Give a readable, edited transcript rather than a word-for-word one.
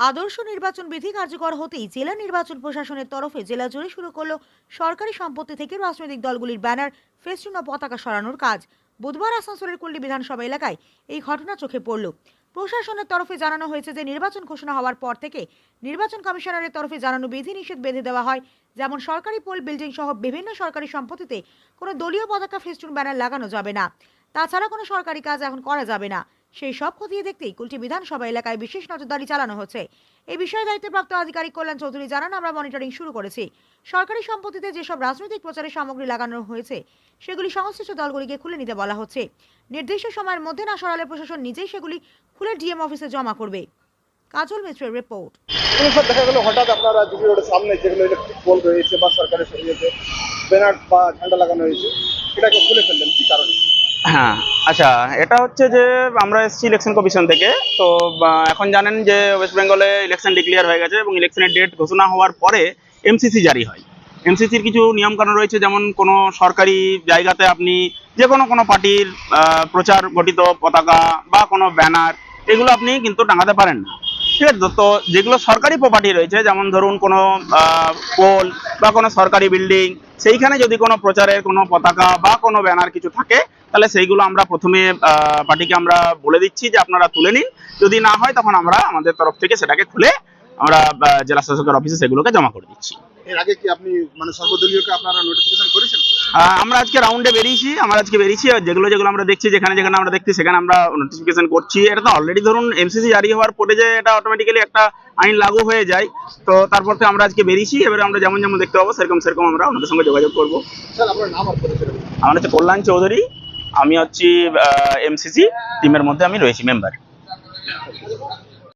আদর্শ নির্বাচন বিধি কার্যকর হতেই জেলা নির্বাচন প্রশাসনের তরফে জেলা জুড়ে শুরু করলো সরকারি সম্পত্তি থেকে রাজনৈতিক দলগুলির ব্যানার, ফেস্টুন ও পতাকা সরানোর কাজ। বুধবার আসানসোলের কুল্লি বিধানসভা এলাকায় এই ঘটনা চোখে পড়ল। প্রশাসনের তরফে জানানো হয়েছে যে নির্বাচন ঘোষণা হওয়ার পর থেকে নির্বাচন কমিশনারের তরফে জানানো বিধি নিষেধ বেঁধে দেওয়া হয়, যেমন সরকারি পোল বিল্ডিং সহ বিভিন্ন সরকারি সম্পত্তিতে কোনো দলীয় পতাকা, ফেস্টুন, ব্যানার লাগানো যাবে না। তাছাড়া কোনো সরকারি কাজ এখন করা যাবে না। সেই সব খতিয়ে দেখতেই কুলটি বিধানসভা এলাকায় বিশেষ নজরদারি চালানো হচ্ছে। এই বিষয়ে দায়িত্বপ্রাপ্ত আধিকারিক কল্যাণ চৌধুরী জানান, আমরা মনিটরিং শুরু করেছি। সরকারি সম্পত্তিতে যেসব রাজনৈতিক প্রচারের সামগ্রী লাগানো হয়েছে সেগুলি সংশ্লিষ্ট দলগুলিকে খুলে নিতে বলা হচ্ছে। নির্দিষ্ট সময়ের মধ্যে না সরালে প্রশাসন নিজেই সেগুলি খুলে ডিএম অফিসে জমা করবে। কাজল মিত্রের রিপোর্ট। দেখা গেল হঠাৎ আপনারা জিবি রোডের সামনে যেগুলো ইলেকট্রিক পোল রয়েছে বা সরকারের সরিয়েছে ব্যানার বা ঝান্ডা লাগানো হয়েছে, এটাকে খুলে ফেললেন কি কারণে? হ্যাঁ, আচ্ছা, এটা হচ্ছে যে আমরা এসেছি ইলেকশন কমিশন থেকে। তো এখন জানেন যে ওয়েস্ট বেঙ্গলে ইলেকশন ডিক্লেয়ার হয়ে গেছে এবং ইলেকশনের ডেট ঘোষণা হওয়ার পরে এমসিসি জারি হয়। এমসিসির কিছু নিয়মকানুন রয়েছে, যেমন কোনো সরকারি জায়গাতে আপনি যে কোনো পার্টির প্রচার ঘটিত পতাকা বা কোনো ব্যানার এগুলো আপনি কিন্তু টাঙাতে পারেন না। ঠিক আছে? তো যেগুলো সরকারি প্রপার্টি রয়েছে, যেমন ধরুন কোনো পোল বা কোনো সরকারি বিল্ডিং, সেইখানে যদি কোনো প্রচারের কোনো পতাকা বা কোনো ব্যানার কিছু থাকে, তাহলে সেইগুলো আমরা প্রথমে পার্টিকে আমরা বলে দিচ্ছি যে আপনারা তুলে নিন। যদি না হয় তখন আমরা আমাদের তরফ থেকে সেটাকে খুলে আমরা জেলা শাসকের অফিসে সেগুলোকে জমা করে দিচ্ছি। এর আগে কি আপনি সর্বদলীয়কে আপনারা নোটিফিকেশন করেছেন? আমরা আজকে রাউন্ডে বেরিয়েছি, আর যেগুলো আমরা দেখছি, যেখানে আমরা দেখছি সেখানে আমরা নোটিফিকেশন করছি। এটা তো অলরেডি ধরুন এমসিসি জারি হওয়ার পরে যে এটা অটোমেটিক্যালি একটা আইন লাগু হয়ে যায়। তো তারপর থেকে আমরা আজকে বেরিয়েছি, এবারে আমরা যেমন দেখতে পাবো সেরকম আমরা ওনাদের সঙ্গে যোগাযোগ করবো। স্যার, আপনার নাম আর পরিচয়? আমার হচ্ছে কল্যাণ চৌধুরী, আমি হচ্ছি এমসিসি টিমের মধ্যে আমি রয়েছি মেম্বার।